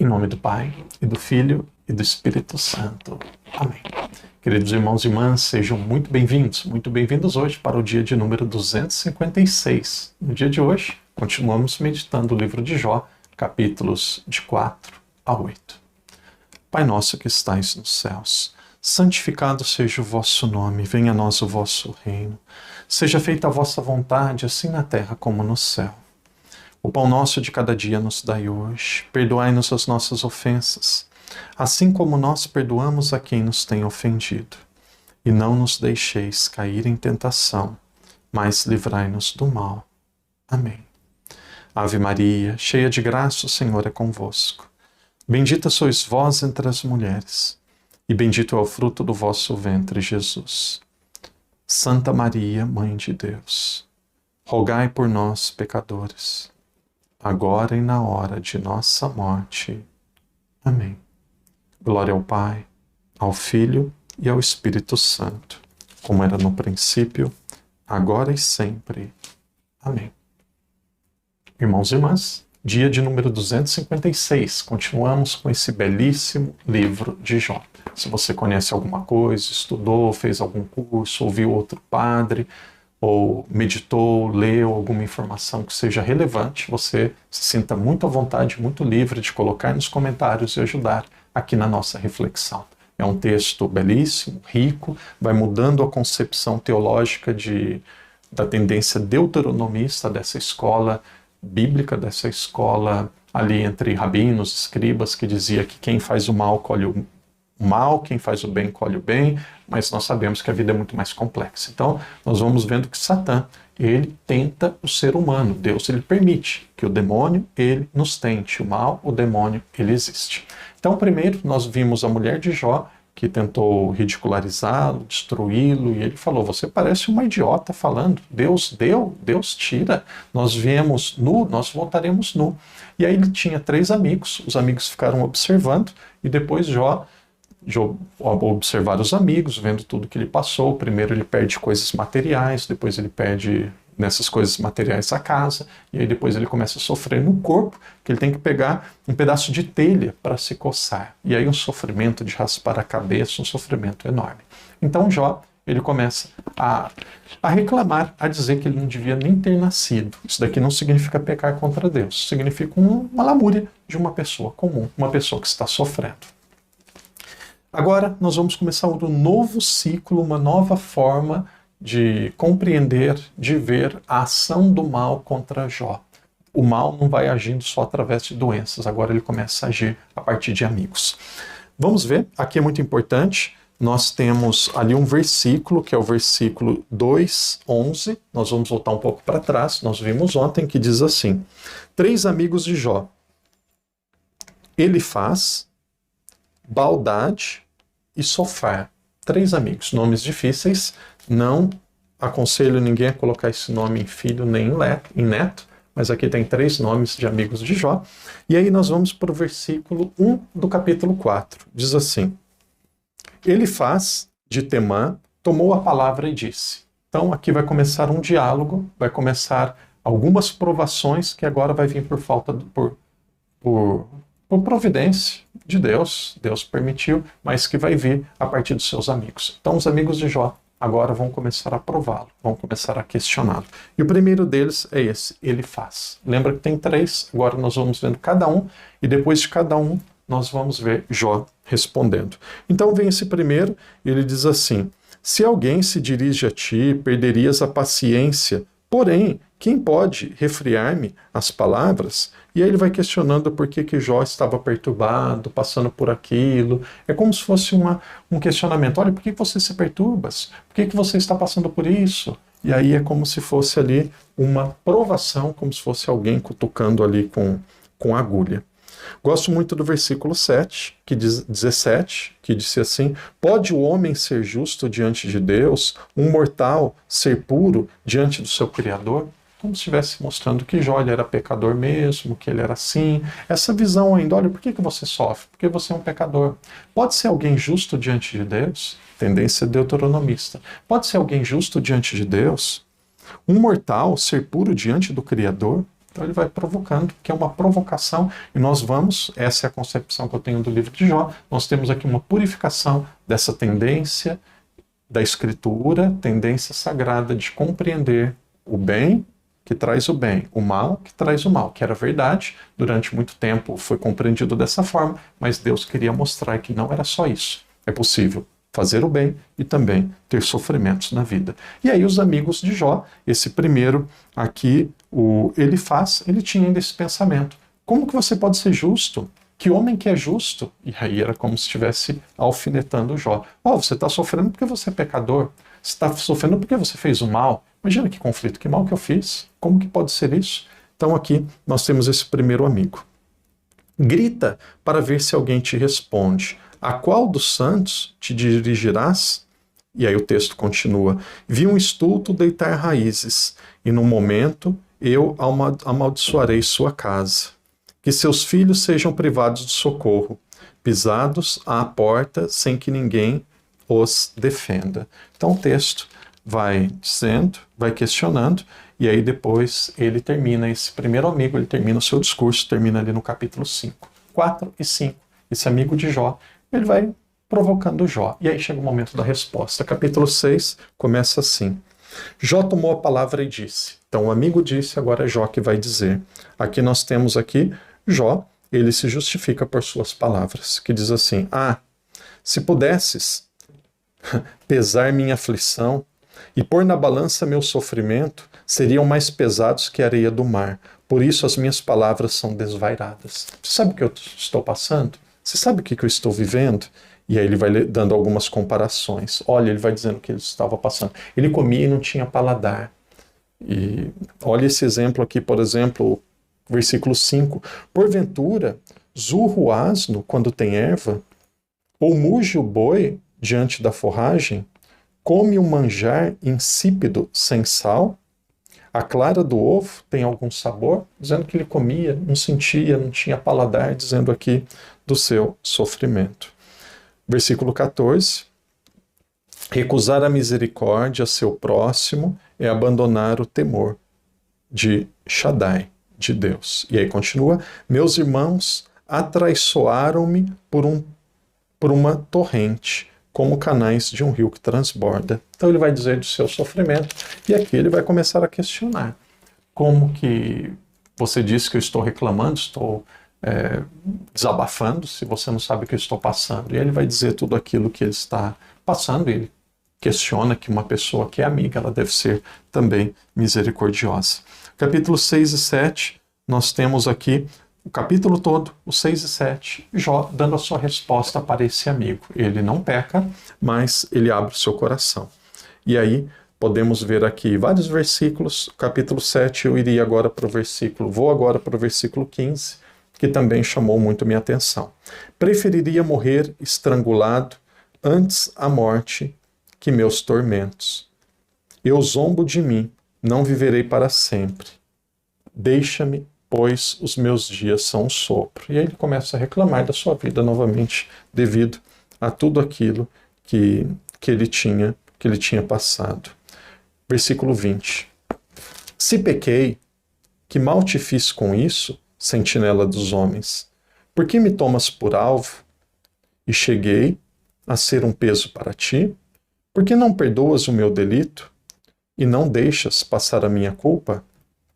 Em nome do Pai, e do Filho, e do Espírito Santo. Amém. Queridos irmãos e irmãs, sejam muito bem-vindos hoje para o dia de número 256. No dia de hoje, continuamos meditando o livro de Jó, capítulos de 4 a 8. Pai nosso que estais nos céus, santificado seja o vosso nome, venha a nós o vosso reino. Seja feita a vossa vontade, assim na terra como no céu. O pão nosso de cada dia nos dai hoje. Perdoai-nos as nossas ofensas, assim como nós perdoamos a quem nos tem ofendido. E não nos deixeis cair em tentação, mas livrai-nos do mal. Amém. Ave Maria, cheia de graça, o Senhor é convosco. Bendita sois vós entre as mulheres, e bendito é o fruto do vosso ventre, Jesus. Santa Maria, Mãe de Deus, rogai por nós, pecadores, agora e na hora de nossa morte. Amém. Glória ao Pai, ao Filho e ao Espírito Santo, como era no princípio, agora e sempre. Amém. Irmãos e irmãs, dia de número 256, continuamos com esse belíssimo livro de Jó. Se você conhece alguma coisa, estudou, fez algum curso, ouviu outro padre, ou meditou, leu alguma informação que seja relevante, você se sinta muito à vontade, muito livre de colocar nos comentários e ajudar aqui na nossa reflexão. É um texto belíssimo, rico, vai mudando a concepção teológica da tendência deuteronomista dessa escola bíblica, dessa escola ali entre rabinos, escribas, que dizia que quem faz o mal colhe o mal, quem faz o bem colhe o bem, mas nós sabemos que a vida é muito mais complexa. Então, nós vamos vendo que Satã, ele tenta o ser humano. Deus, ele permite que o demônio, ele nos tente. O mal, o demônio, ele existe. Então, primeiro, nós vimos a mulher de Jó, que tentou ridicularizá-lo, destruí-lo, e ele falou, você parece uma idiota falando, Deus deu, Deus tira, nós viemos nu, nós voltaremos nu. E aí ele tinha 3 amigos, os amigos ficaram observando, e depois Jó observar os amigos, vendo tudo que ele passou. Primeiro ele perde coisas materiais, depois ele perde nessas coisas materiais a casa, e aí depois ele começa a sofrer no corpo, que ele tem que pegar um pedaço de telha para se coçar. E aí um sofrimento de raspar a cabeça, um sofrimento enorme. Então Jó, ele começa a reclamar, a dizer que ele não devia nem ter nascido. Isso daqui não significa pecar contra Deus, significa uma lamúria de uma pessoa comum, uma pessoa que está sofrendo. Agora nós vamos começar um novo ciclo, uma nova forma de compreender, de ver a ação do mal contra Jó. O mal não vai agindo só através de doenças, agora ele começa a agir a partir de amigos. Vamos ver, aqui é muito importante, nós temos ali um versículo, que é o versículo 2:11, nós vamos voltar um pouco para trás, nós vimos ontem, que diz assim, 3 amigos de Jó, Elifaz, Baldade e Sofar. 3 amigos, nomes difíceis, não aconselho ninguém a colocar esse nome em filho nem em neto, mas aqui tem 3 nomes de amigos de Jó. E aí nós vamos para o versículo 1 do capítulo 4. Diz assim, Elifaz, de Temã, tomou a palavra e disse. Então aqui vai começar um diálogo, vai começar algumas provações que agora vai vir por providência de Deus, Deus permitiu, mas que vai vir a partir dos seus amigos. Então os amigos de Jó agora vão começar a prová-lo, vão começar a questioná-lo. E o primeiro deles é esse, Elifaz. Lembra que tem 3, agora nós vamos vendo cada um, e depois de cada um nós vamos ver Jó respondendo. Então vem esse primeiro, ele diz assim, se alguém se dirige a ti, perderias a paciência, porém, quem pode refrear-me as palavras? E aí ele vai questionando por que Jó estava perturbado, passando por aquilo. É como se fosse um questionamento. Olha, por que você se perturba? Por que você está passando por isso? E aí é como se fosse ali uma provação, como se fosse alguém cutucando ali com agulha. Gosto muito do versículo 7, que diz, 17, que disse assim, pode o homem ser justo diante de Deus, um mortal ser puro diante do seu Criador? Como se estivesse mostrando que Jó era pecador mesmo, que ele era assim. Essa visão ainda, olha, por que você sofre? Porque você é um pecador. Pode ser alguém justo diante de Deus? Tendência deuteronomista. Pode ser alguém justo diante de Deus? Um mortal ser puro diante do Criador? Então ele vai provocando, que é uma provocação, e nós vamos, essa é a concepção que eu tenho do livro de Jó, nós temos aqui uma purificação dessa tendência da escritura, tendência sagrada de compreender o bem que traz o bem, o mal que traz o mal, que era verdade, durante muito tempo foi compreendido dessa forma, mas Deus queria mostrar que não era só isso. É possível fazer o bem e também ter sofrimentos na vida. E aí os amigos de Jó, esse primeiro aqui, o Elifaz, ele tinha ainda esse pensamento. Como que você pode ser justo? Que homem que é justo? E aí era como se estivesse alfinetando Jó. Você está sofrendo porque você é pecador. Você está sofrendo porque você fez o mal. Imagina que conflito, que mal que eu fiz. Como que pode ser isso? Então aqui nós temos esse primeiro amigo. Grita para ver se alguém te responde. A qual dos santos te dirigirás? E aí o texto continua. Vi um estulto deitar raízes, e no momento eu amaldiçoarei sua casa. Que seus filhos sejam privados de socorro, pisados à porta sem que ninguém os defenda. Então o texto vai dizendo, vai questionando, e aí depois ele termina, esse primeiro amigo, ele termina o seu discurso, termina ali no capítulo 5. 4 e 5. Esse amigo de Jó, ele vai provocando Jó. E aí chega o momento da resposta. Capítulo 6 começa assim. Jó tomou a palavra e disse. Então o amigo disse, agora é Jó que vai dizer. Aqui nós temos aqui Jó, ele se justifica por suas palavras, que diz assim, se pudesses pesar minha aflição e pôr na balança meu sofrimento, seriam mais pesados que a areia do mar. Por isso as minhas palavras são desvairadas. Você sabe o que eu estou passando? Você sabe o que eu estou vivendo? E aí ele vai dando algumas comparações. Olha, ele vai dizendo o que ele estava passando. Ele comia e não tinha paladar. E olha esse exemplo aqui, por exemplo, versículo 5. Porventura, zurra o asno quando tem erva? Ou muge o boi diante da forragem? Come o manjar insípido sem sal? A clara do ovo tem algum sabor? Dizendo que ele comia, não sentia, não tinha paladar, dizendo aqui do seu sofrimento. Versículo 14. Recusar a misericórdia a seu próximo é abandonar o temor de Shaddai, de Deus. E aí continua, meus irmãos atraiçoaram-me por uma torrente, como canais de um rio que transborda. Então ele vai dizer do seu sofrimento, e aqui ele vai começar a questionar. Como que você disse que eu estou reclamando, estou desabafando, se você não sabe o que eu estou passando? E ele vai dizer tudo aquilo que ele está passando, e ele questiona que uma pessoa que é amiga, ela deve ser também misericordiosa. Capítulo 6 e 7, nós temos aqui o capítulo todo, os 6 e 7, Jó dando a sua resposta para esse amigo. Ele não peca, mas ele abre o seu coração. E aí podemos ver aqui vários versículos. Capítulo 7, eu iria agora para o versículo, vou agora para o versículo 15, que também chamou muito minha atenção. Preferiria morrer estrangulado antes a morte que meus tormentos. Eu zombo de mim, não viverei para sempre. Deixa-me, pois os meus dias são um sopro. E aí ele começa a reclamar da sua vida novamente, devido a tudo aquilo que ele tinha passado. Versículo 20. Se pequei, que mal te fiz com isso, sentinela dos homens? Por que me tomas por alvo? E cheguei a ser um peso para ti? Por que não perdoas o meu delito? E não deixas passar a minha culpa?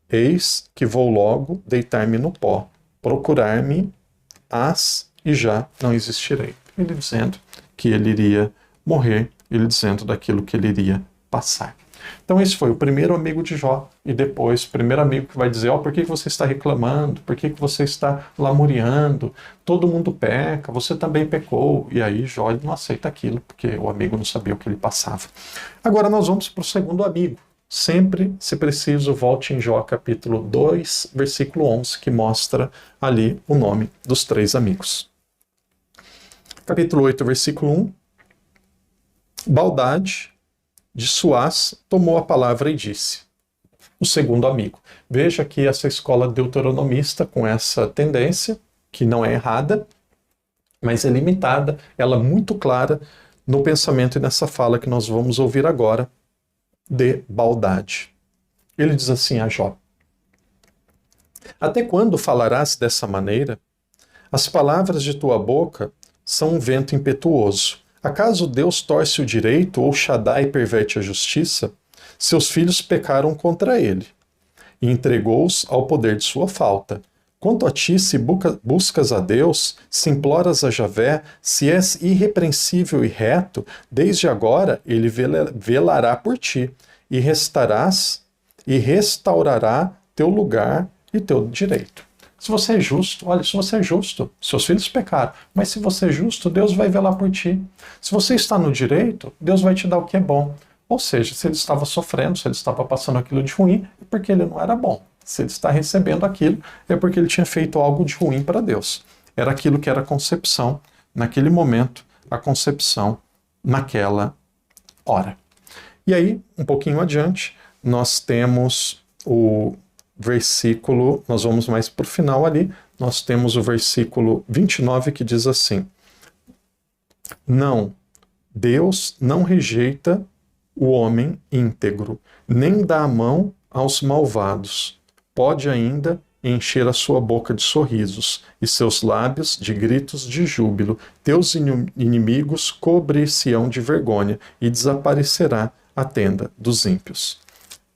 Eis que vou logo deitar-me no pó, procurar-me-ás e já não existirei. Ele dizendo que ele iria morrer, ele dizendo daquilo que ele iria passar. Então esse foi o primeiro amigo de Jó, e depois o primeiro amigo que vai dizer, por que você está reclamando? Por que você está lamuriando? Todo mundo peca, você também pecou. E aí Jó não aceita aquilo, porque o amigo não sabia o que ele passava. Agora nós vamos para o segundo amigo. Sempre, se preciso, volte em Jó capítulo 2, versículo 11, que mostra ali o nome dos 3 amigos. Capítulo 8, versículo 1. Baldade de Suás tomou a palavra e disse. O segundo amigo. Veja que essa escola deuteronomista, com essa tendência, que não é errada, mas é limitada, ela é muito clara no pensamento e nessa fala que nós vamos ouvir agora, de Baldade. Ele diz assim a Jó: Até quando falarás dessa maneira? As palavras de tua boca são um vento impetuoso. Acaso Deus torce o direito ou Shaddai perverte a justiça? Seus filhos pecaram contra ele e entregou-os ao poder de sua falta. Quanto a ti, se buscas a Deus, se imploras a Javé, se és irrepreensível e reto, desde agora ele velará por ti e restaurará teu lugar e teu direito. Se você é justo, olha, se você é justo, seus filhos pecaram, mas se você é justo, Deus vai velar por ti. Se você está no direito, Deus vai te dar o que é bom. Ou seja, se ele estava sofrendo, se ele estava passando aquilo de ruim, é porque ele não era bom. Se ele está recebendo aquilo, é porque ele tinha feito algo de ruim para Deus. Era aquilo que era a concepção, naquele momento, a concepção naquela hora. E aí, um pouquinho adiante, nós temos o versículo, nós vamos mais para o final ali, nós temos o versículo 29 que diz assim: Não, Deus não rejeita o homem íntegro, nem dá a mão aos malvados. Pode ainda encher a sua boca de sorrisos e seus lábios de gritos de júbilo. Teus inimigos cobrir-se-ão de vergonha e desaparecerá a tenda dos ímpios.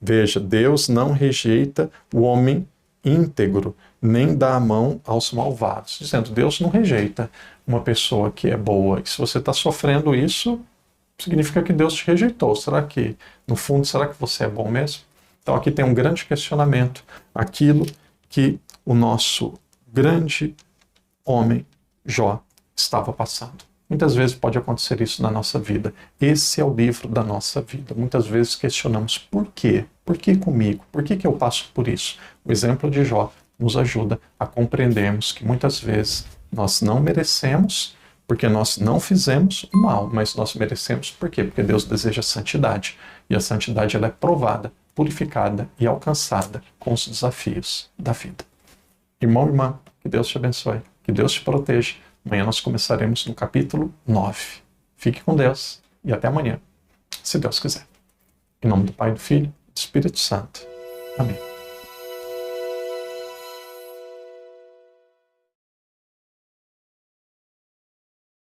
Veja, Deus não rejeita o homem íntegro, nem dá a mão aos malvados. Dizendo, Deus não rejeita uma pessoa que é boa. E se você está sofrendo isso, significa que Deus te rejeitou. Será que, no fundo, será que você é bom mesmo? Então aqui tem um grande questionamento. Aquilo que o nosso grande homem, Jó, estava passando. Muitas vezes pode acontecer isso na nossa vida. Esse é o livro da nossa vida. Muitas vezes questionamos por quê? Por que comigo? Por que eu passo por isso? O exemplo de Jó nos ajuda a compreendermos que muitas vezes nós não merecemos porque nós não fizemos o mal, mas nós merecemos por quê? Porque Deus deseja santidade. E a santidade ela é provada, purificada e alcançada com os desafios da vida. Irmão e irmã, que Deus te abençoe, que Deus te proteja. Amanhã nós começaremos no capítulo 9. Fique com Deus e até amanhã, se Deus quiser. Em nome do Pai, do Filho e do Espírito Santo. Amém.